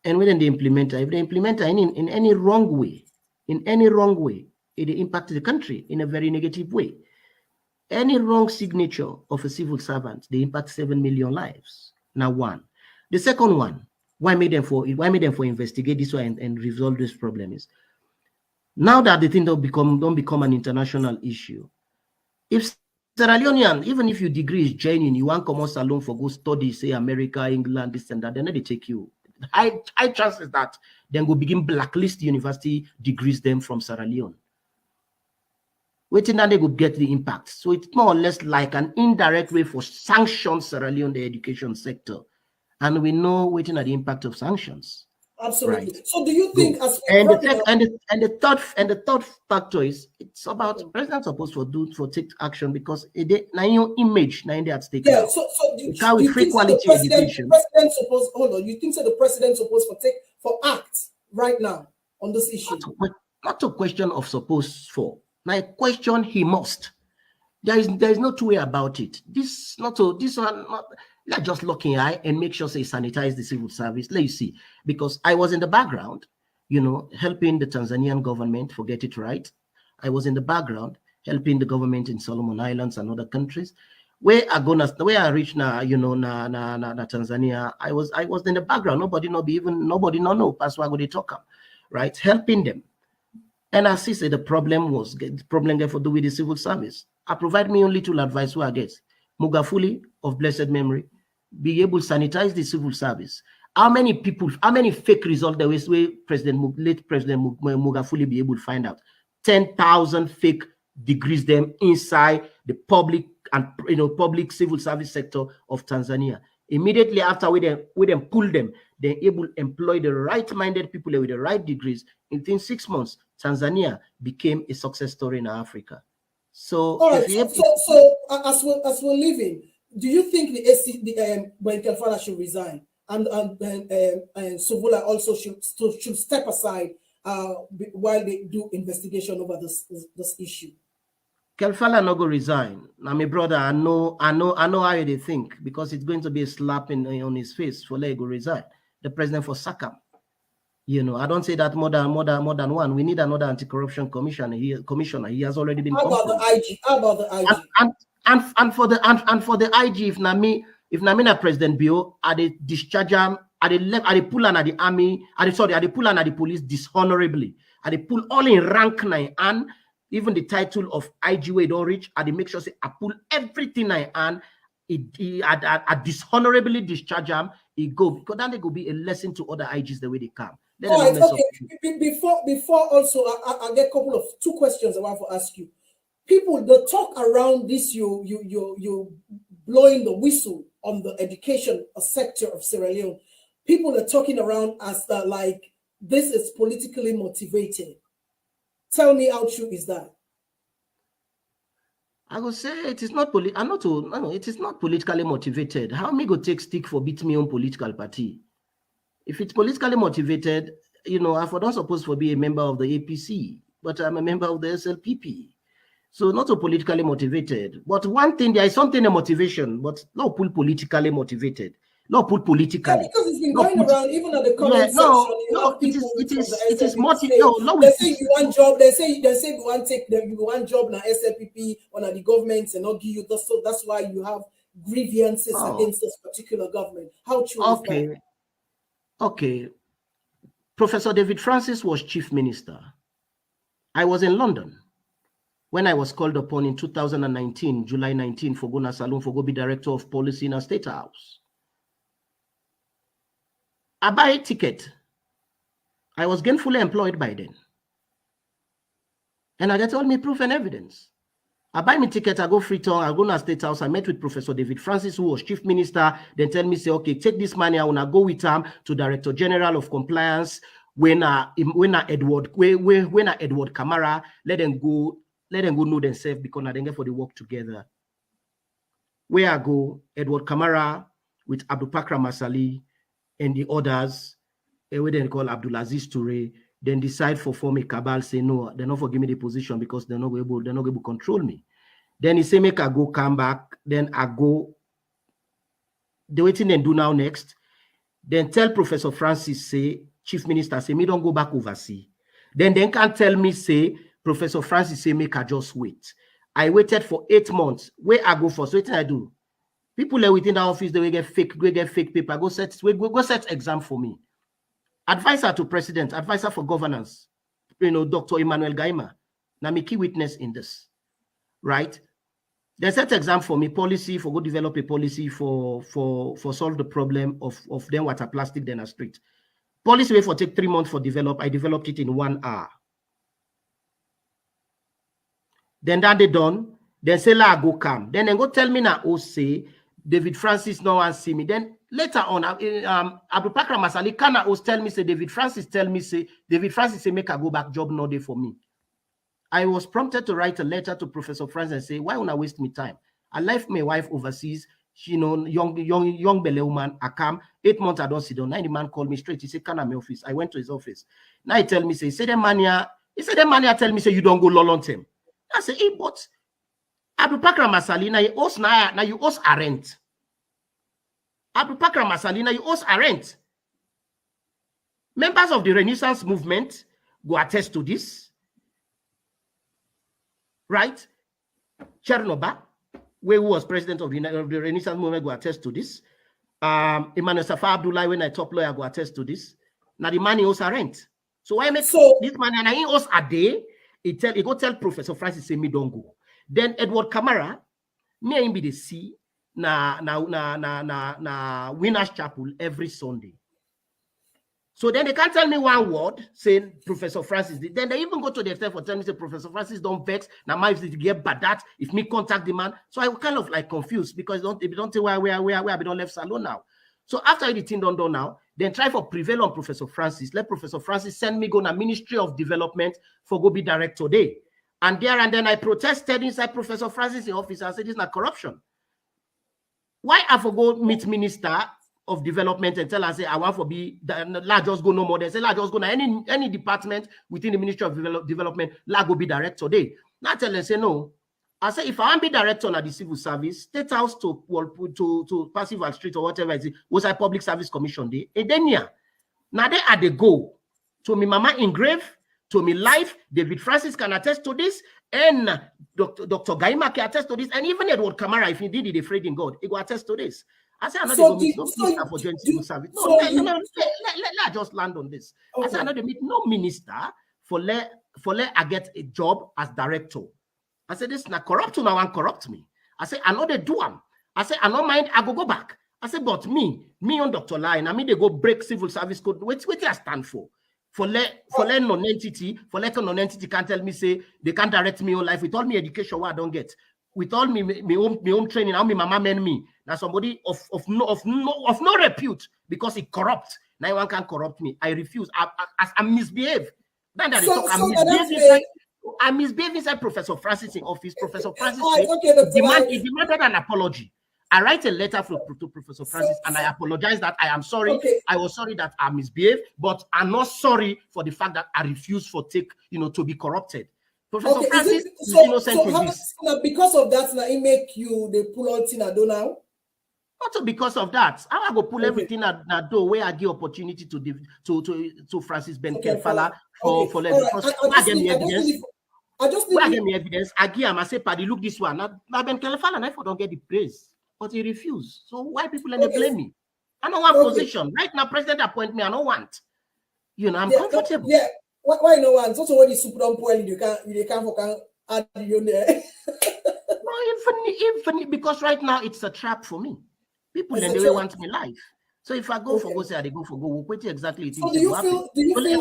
And when the implementer, if the implementer in any wrong way, it impacts the country in a very negative way. Any wrong signature of a civil servant, they impact 7 million lives. Now, one. The second one, why made them for investigate this one and resolve this problem is now that the thing don't become an international issue. If Sierra Leonean, even if your degree is genuine, you want to come on salon for go study, say America, England, this and that, then they take you. High chances that then go begin blacklist university degrees them from Sierra Leone. Waiting that they go get the impact. So it's more or less like an indirect way for sanctions Sierra Leone, the education sector. And we know waiting at the impact of sanctions. Absolutely. Right. So do you think the third factor is it's about the president supposed to take action because it now your image now at stake. Yeah. So do you think the president supposed you think the president supposed to act right now on this issue? Not a question of supposed for. Now a question he must. There is no two way about it. This one. Let's just look in eye and make sure they sanitize the civil service. Let you see, because I was in the background, helping the Tanzanian government get it right. I was in the background helping the government in Solomon Islands and other countries. Where I reach now, Tanzania. I was in the background. Nobody know. That's why they talk, right? Helping them. And I see the problem for do with the civil service. I provide me only little advice who I get. Mugafuli of blessed memory, be able to sanitize the civil service. How many fake results the way late President Mugafuli be able to find out? 10,000 fake degrees them inside the public and public civil service sector of Tanzania. Immediately after we then pull them, they're able to employ the right-minded people with the right degrees. Within 6 months, Tanzania became a success story in Africa. So, all right. So as we're leaving, do you think the Ben Kelfala should resign and Sovula also should step aside while they do investigation over this issue? Kelfala no go resign. Now, my brother, I know how they think, because it's going to be a slap on his face for let go resign. The president for Saga. I don't say that more than one. We need another anti-corruption commissioner. He has already been. How about the IG? And for the IG, if Namina President Bio, are they discharge him, are they pull on the army, are they pull on the police dishonorably, are they pull all in rank 9 and even the title of IG we don't reach, and they make sure say I pull everything I earn, I dishonorably discharge him, he go, because then they go be a lesson to other IGs the way they come. All right, okay. Before also, I get a couple of 2 questions I want to ask you. People, the talk around this, you blowing the whistle on the education sector of Sierra Leone. People are talking around as like this is politically motivated. Tell me how true is that? I would say it is not it is not politically motivated. How me go take stick for beat me on political party? If it's politically motivated, I don't supposed to be a member of the APC, but I'm a member of the SLPP. So not so politically motivated. But one thing, there is something a motivation, but not politically motivated. Not put politically. Yeah, because it's been going around even at the comment section. It is motivated. They say you want job. They say you want you want job na SLPP or na the government and not give you. So that's why you have grievances against this particular government. How true is that? Okay. Professor David Francis was chief minister. I was in London when I was called upon in 2019, July 19, for Gona Salon, for go be director of policy in a state house. I buy a ticket. I was gainfully employed by then. And I get all my proof and evidence. I buy my ticket, I go Freetown, I go to State House, I met with Professor David Francis, who was chief minister, then tell me, say, okay, take this money, I wanna go with him to Director General of Compliance, when Edward Kamara, let them go know themselves, because I didn't get for the work together. Where I go, Edward Kamara with Abdul Pakra Masali and the others, we then call Abdulaziz Toure, then decide for form a cabal, say no, they're not for give me the position because they're not able to control me. Then he say make I go come back, then I go, the waiting and do now next. Then tell Professor Francis, say, Chief Minister, say me don't go back overseas. Then can't tell me, say, Professor Francis say make I just wait. I waited for 8 months. Where I go for? So what I do? People are within the office, they will get fake paper. Go set exam for me. Advisor to president, advisor for governance, Dr. Emmanuel Gaima. Now me key witness in this, right? They set exam for me, policy for go develop a policy for solve the problem of them water plastic then a street. Policy way for take 3 months for develop. I developed it in 1 hour. Then that they done. Then say la go come. Then they go tell me now, say David Francis no one see me. Then later on, Abu Bakr Masali Kana tell me, say David Francis say make a go back job no day for me. I was prompted to write a letter to Professor Francis and say, why would I waste my time? I left my wife overseas. She young belly woman. I come 8 months I don't sit down. Now the man called me straight. He said, "Can I my office?" I went to his office. Now he tell me, say the mania. He said the mania tell me, say you don't go long term. I say, hey, but Abu Bakr Masali now you host a rent. Abu Bakr Masali now you host a rent. Members of the Renaissance movement go attest to this. Right? Chernobyl, who was president of the Renaissance movement, go attest to this. Emmanuel Safa Abdullah, when I top lawyer, go attest to this. Now the money owes a rent. So why make this money and he owes a day? He go tell Professor Francis say me don't go. Then Edward Kamara, me be the see na Winners Chapel every Sunday. So then they can't tell me one word saying Professor Francis did. Then they even go to the extent for telling me, say, Professor Francis don't vex. Now my if get bad that if me contact the man. So I kind of like confused because they don't say where we don't left salon now. So after the thing done now, then try for prevail on Professor Francis. Let Professor Francis send me go to Ministry of Development for go be director there. And then I protested inside Professor Francis' office. I said, this is not corruption. Why I for go meet Minister of Development and tell her, say, I want to be, la just go no more. They say, la just go na any department within the Ministry of Development, la go be director there. Now tell them, say, no. I say, if I want to be director at the civil service, State House to Passive Street or whatever it is, was I Public Service Commission there. And then, yeah, now they are the go to me, Mama Engrave, to me life, David Francis can attest to this, and Dr. Gaima can attest to this, and even Edward Kamara, if he did it, afraid in God, he will attest to this. I say, I'm not going to meet no minister for joint civil service. No, let just land on this. Okay. I say, I'm not going to meet no minister for let I get a job as director. I said, this is not corrupt now and corrupt me. I say, I know they do them. I say, I don't mind, I go back. I said, but me on Dr. Lahai, I mean, they go break civil service code. What I stand for? For let non-entity can't tell me, say, they can't direct me on life. With all me education, what I don't get. With all me own training, how me mama men me. Now somebody of no repute because it corrupt. Now one can corrupt me. I refuse. I misbehave. Then I misbehave inside Professor Francis in office. Professor Francis demanded an apology. I write a letter to Professor Francis and I apologize that I am sorry. Okay. I was sorry that I misbehaved, but I'm not sorry for the fact that I refuse to be corrupted. Professor Francis is innocent in this. Because of that, now it make you the pull out in a do now? Not because of that. I go pull everything at do where I give opportunity to Francis Ben Kelfala for let I get me evidence. I get me evidence. I give him. I say, "Paddy, look this one." Now Ben Kelfala, I don't get the praise. But he refused. So why people and they blame me? I don't want position. Right now, president appoint me. I don't want. I'm comfortable. Yeah. Why no one? So what is super point you can't add you there. No, even because right now it's a trap for me. People and they want me life. So if I go for go say they go for go, what exactly it is. So do you feel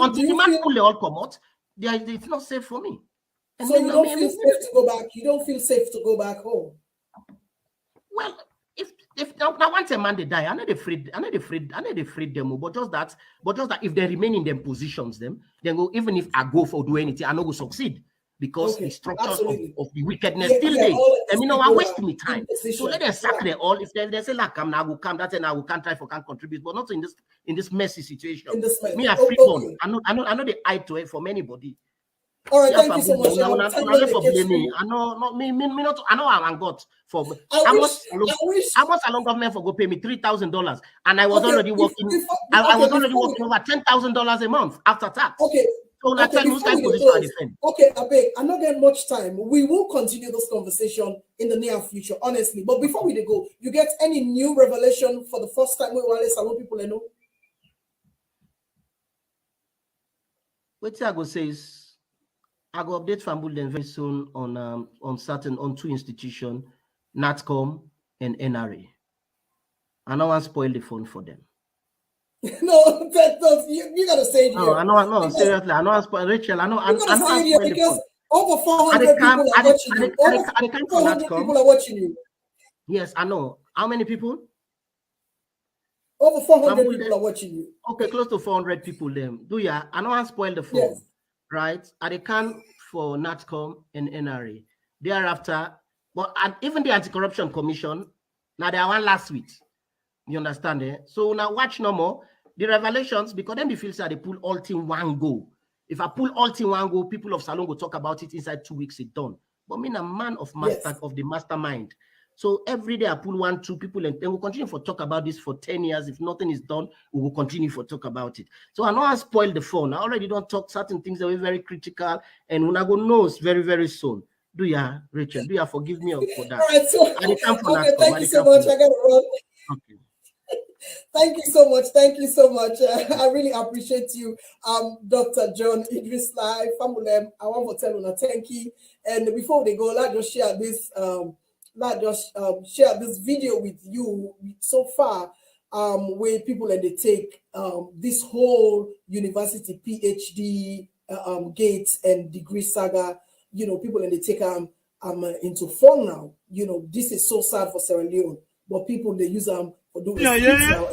until the man pull they all come out, it's not safe for me. And so you don't feel safe to go back. You don't feel safe to go back home. Well, if now once a man they die, I'm not afraid them, but just that if they remain in them positions, then go, even if I go for do anything, I not go succeed because the structures of the wickedness still there. I waste me time. So let them sack them all. If they say like I'm now will come, that's I will can't try for can't contribute, but not in this messy situation. Me a free born. I know the eye to it from anybody. All right, thank you so much. I know I'm got for how much along government for go pay me $3,000 and I was already working. I was already working over $10,000 a month after tax. Okay. So let's tell you which kind of position I defend. Okay, I'm not getting much time. We will continue this conversation in the near future, honestly. But before we go, you get any new revelation for the first time with Wale Salon people know? What I go say is I go update Fambul very soon on two institutions, NATCOM and NRA. I don't want to spoil the phone for them. No, you gotta say it. No, I know, seriously. I know I spoil Rachel. I know spoil because over 400 people are watching you. Over 400 people are watching you. Yes, I know. How many people? Over 400 people are watching you. Okay, close to 400 people then. I know I spoil the phone. Yes. Right? I can for NATCOM and NRA. Thereafter, but even the Anti-Corruption Commission, now they are one last week. You understand? So now watch no more. The revelations, because then the fields they pull all team one go. If I pull all team one go, people of Salon will talk about it inside 2 weeks, it's done. But I'm a man of of the mastermind. So every day I pull 1, 2 people, and then we'll continue for talk about this for 10 years. If nothing is done, we will continue for talk about it. So I know I spoiled the phone. I already don't talk certain things that were very critical, and when I go knows very, very soon. Do ya, Rachel? Do ya forgive me for that? All right, so thank you so much. I gotta run. Okay. Thank you so much. Thank you so much. I really appreciate you, Dr. John Idriss Lahai. Famulem, I want to tell you thank you. And before they go, let's just share this. Share this video with you. So far, where people and they take this whole university PhD gate and degree saga, you know, people and they take into fun now. You know, this is so sad for Sierra Leone, but people they use them for doing now. Dominion,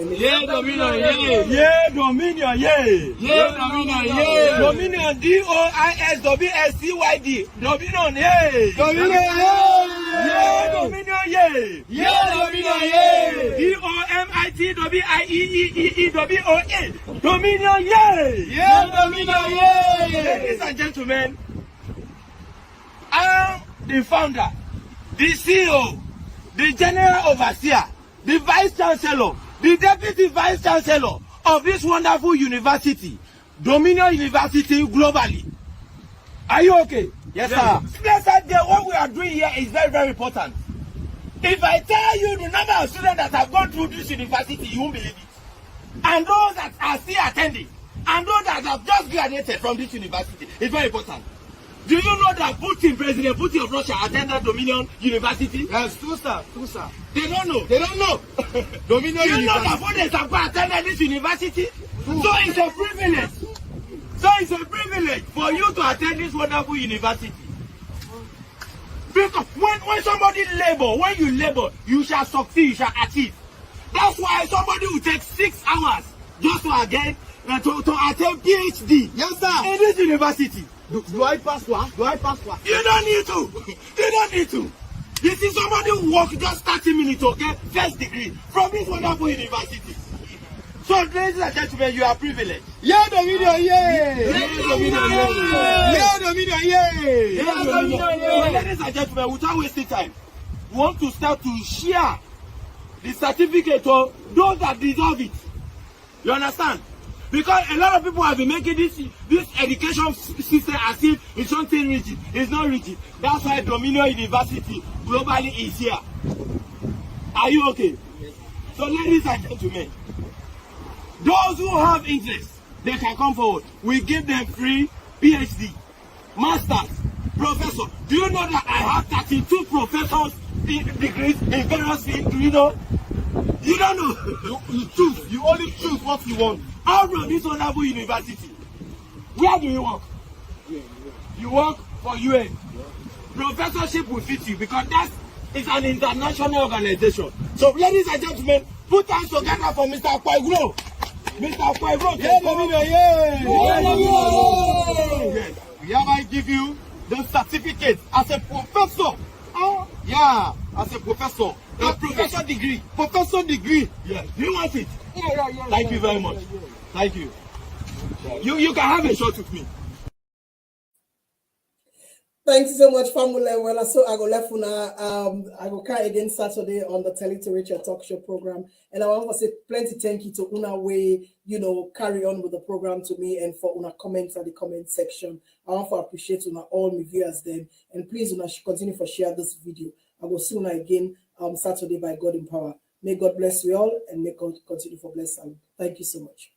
Dominion, DOISWSCYD, Dominion, Dominion, Dominion, Ladies and gentlemen, I am the founder, the CEO, the general overseer, the vice chancellor, the deputy vice chancellor of this wonderful university, Dominion University globally. Are you okay? Yes, sir. Blessed day, what we are doing here is very, very important. If I tell you the number of students that have gone through this university, you won't believe it. And those that are still attending, and those that have just graduated from this university, it's very important. Do you know that Putin, President Putin of Russia, attended Dominion University? Yes, true, sir. True, sir. They don't know. They don't know. Dominion University. You know that Putin have attended this university? True. So it's a privilege. So it's a privilege for you to attend this wonderful university. Because when somebody labor, when you labor, you shall succeed, you shall achieve. That's why somebody will take 6 hours just to attend PhD. Yes, sir. In this university. Do I pass one? Do I pass one? You don't need to. You don't need to. You see somebody who work just 30 minutes to get first degree from this wonderful university. So, ladies and gentlemen, you are privileged. Yeah, Dominion, yeah. Yeah, Dominion, yeah. Yeah, Dominion, yeah. Yeah, Dominion, yeah. Ladies and gentlemen, without wasting time, we want to start to share the certificate to those that deserve it. You understand? Because a lot of people have been making this education system as if it's something rigid. It's not rigid. That's why Dominion University globally is here. Are you okay? Yes. So, ladies and gentlemen, those who have interest, they can come forward. We give them free PhD, masters, professor. Do you know that I have 32 professors degrees in various fields? Do you know? You don't know. You choose. You only choose what you want. Out from this wonderful university. Where do you work? You work for UN. Professorship will fit you because that is an international organization. So, ladies and gentlemen, put hands together for Mr. Kwaigro. Mr. Kwaigro. Yeah, yes. We hereby give you the certificate as a professor. Oh, yeah, as a professor. A professor degree. Professor degree. Yes. Do you want it? Yeah. Thank you very much. Thank you. You can have a shot with me. Thank you so much, family. Well, so I go left now. I go carry again Saturday on the Tell It to Richard talk show program, and I want to say plenty thank you to Una way, carry on with the program to me and for Una comments at the comment section. I want to appreciate Una all my viewers then, and please Una should continue to share this video. I will see Una again Saturday by God in power. May God bless you all, and may God continue for blessing. Thank you so much.